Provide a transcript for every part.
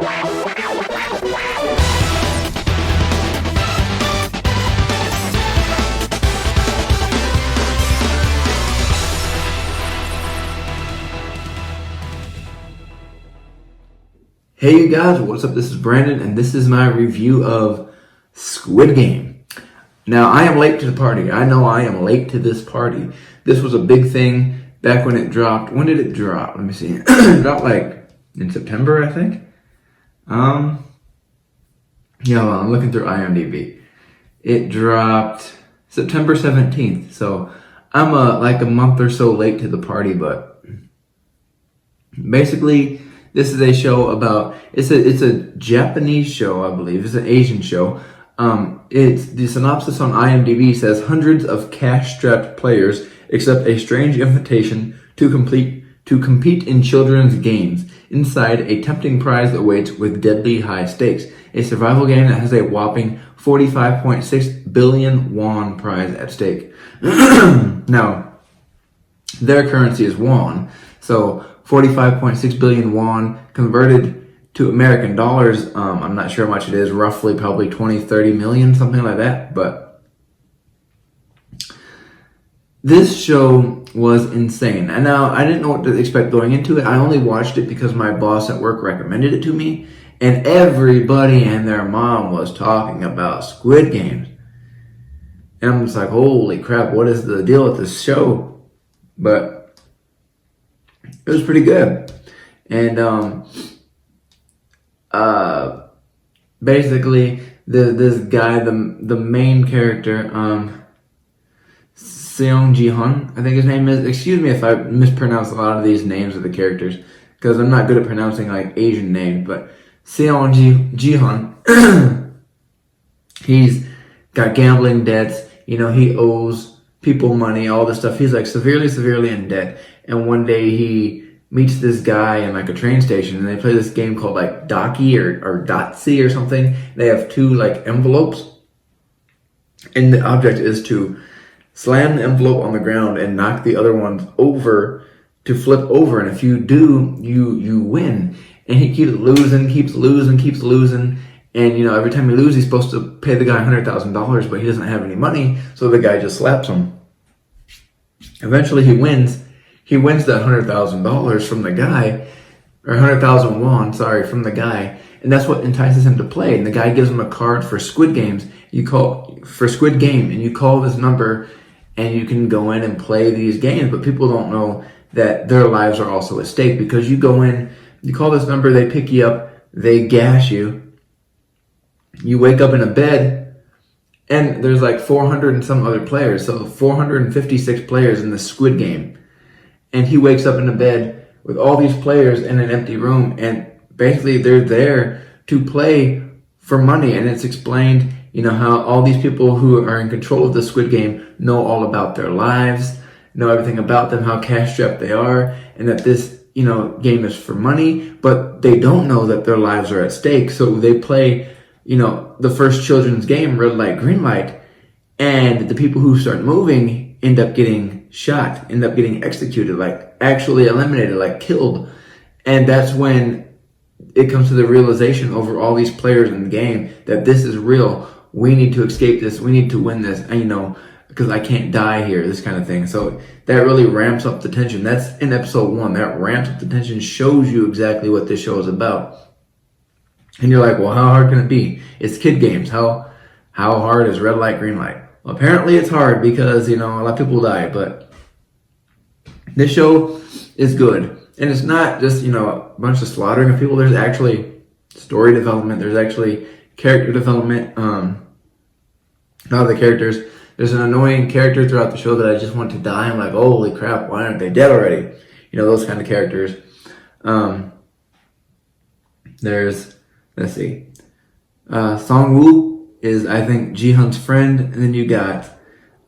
Hey you guys, what's up? This is Brandon and this is my review of Squid Game. Now I am late to the party. I know I am late to this party. This was a big thing back when it dropped. When did it drop? Let me see. It dropped like in September, I think. Yeah, well, I'm looking through IMDb. It dropped September 17th. So I'm like a month or so late to the party, but basically this is a show about, it's a Japanese show, I believe. It's an Asian show. It's the synopsis on IMDb says hundreds of cash-strapped players accept a strange invitation to compete in children's games. Inside, a tempting prize awaits with deadly high stakes. A survival game that has a whopping 45.6 billion won prize at stake. Now, their currency is won, so 45.6 billion won converted to American dollars. I'm not sure how much it is, roughly probably 20-30 million, something like that. But this show was insane. And now I didn't know what to expect going into it. I only watched it because my boss at work recommended it to me. And everybody and their mom was talking about Squid Games. And I'm just like, holy crap, what is the deal with this show? But it was pretty good. And basically this guy, the main character, Seong Ji-hun, I think his name is. Excuse me if I mispronounce a lot of these names of the characters, because I'm not good at pronouncing like Asian names, but Seong Ji-hun, he's got gambling debts, you know, he owes people money, all this stuff. He's like severely in debt. And one day he meets this guy in like a train station, and they play this game called like Doki or Dotsie or something. They have two like envelopes, and the object is to slam the envelope on the ground and knock the other ones over to flip over. And if you do, you win. And he keeps losing. And you know, every time he loses, he's supposed to pay the guy $100,000, but he doesn't have any money, so the guy just slaps him. Eventually he wins. He wins that $100,000 from the guy, or 100,000 won, sorry, from the guy, and that's what entices him to play. And the guy gives him a card for Squid Games. Squid Game, and you call this number, and you can go in and play these games. But people don't know that their lives are also at stake, because you go in, you call this number, they pick you up, they gas you. You wake up in a bed, and there's like 400 and some other players, so 456 players in the Squid Game. And he wakes up in a bed with all these players in an empty room, and basically they're there to play for money. And it's explained, you know, how all these people who are in control of the Squid Game know all about their lives, know everything about them, how cash-strapped they are, and that this, you know, game is for money, but they don't know that their lives are at stake. So they play, you know, the first children's game, red light, green light, and the people who start moving end up getting shot, end up getting executed, like actually eliminated, like killed. And that's when it comes to the realization over all these players in the game that this is real. We need to escape this. We need to win this. And, you know, because I can't die here, this kind of thing. So that really ramps up the tension. That's in episode 1. That ramps up the tension, shows you exactly what this show is about. And you're like, well, how hard can it be? It's kid games. How hard is red light, green light? Well, apparently it's hard because, you know, a lot of people die, but this show is good. And it's not just, you know, a bunch of slaughtering of people. There's actually story development. There's actually character development. Not the characters. There's an annoying character throughout the show that I just want to die. I'm like, holy crap, why aren't they dead already? You know, those kind of characters. There's, let's see, Song-woo is, I think, Ji-hun's friend. And then you got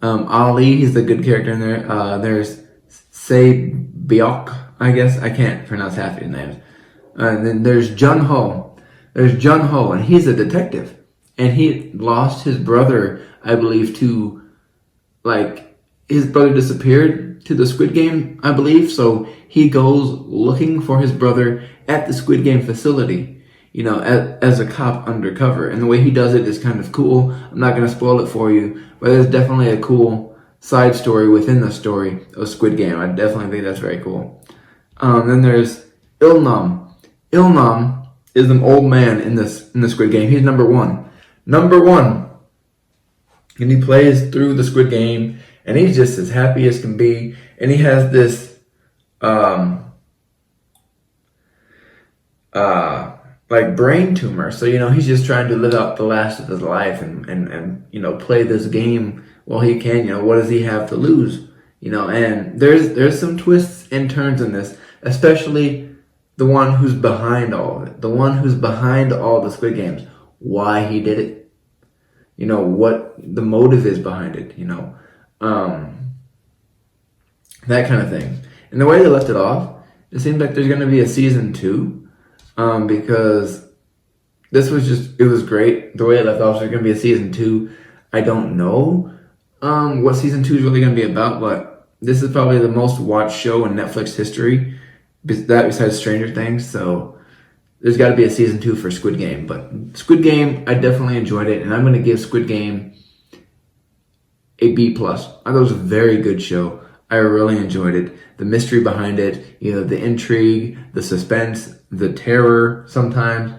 Ali, he's the good character in there. There's Se-byok, I guess. I can't pronounce half his names. And then there's Jun-ho. There's Jun-ho, and he's a detective. And he lost his brother, I believe, to, like, his brother disappeared to the Squid Game, I believe. So he goes looking for his brother at the Squid Game facility. as a cop undercover. And the way he does it is kind of cool. I'm not going to spoil it for you, but it's definitely a cool side story within the story of Squid Game. I definitely think that's very cool. Then there's Ilnam. Ilnam is an old man in the Squid Game. He's number one. Number one. And he plays through the Squid Game, and he's just as happy as can be. And he has this like brain tumor. So, he's just trying to live out the last of his life and play this game while he can. What does he have to lose? And there's some twists and turns in this, especially the one who's behind all of it, the one who's behind all the Squid Games, why he did it, what the motive is behind it, that kind of thing. And the way they left it off, it seems like there's going to be a season 2, because this was it was great. The way it left off, there's going to be a season 2. I don't know what season 2 is really going to be about, but this is probably the most watched show in Netflix history, besides Stranger Things. So there's got to be a season 2 for Squid Game. But Squid Game, I definitely enjoyed it, and I'm going to give Squid Game a B+. I thought it was a very good show. I really enjoyed it. The mystery behind it, the intrigue, the suspense, the terror sometimes,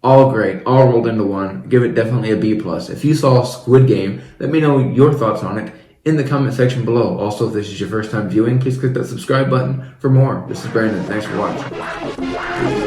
all great, all rolled into one. Give it definitely a B+. If you saw Squid Game, let me know your thoughts on it in the comment section below. Also, if this is your first time viewing, please click that subscribe button for more. This is Brandon. Thanks for watching.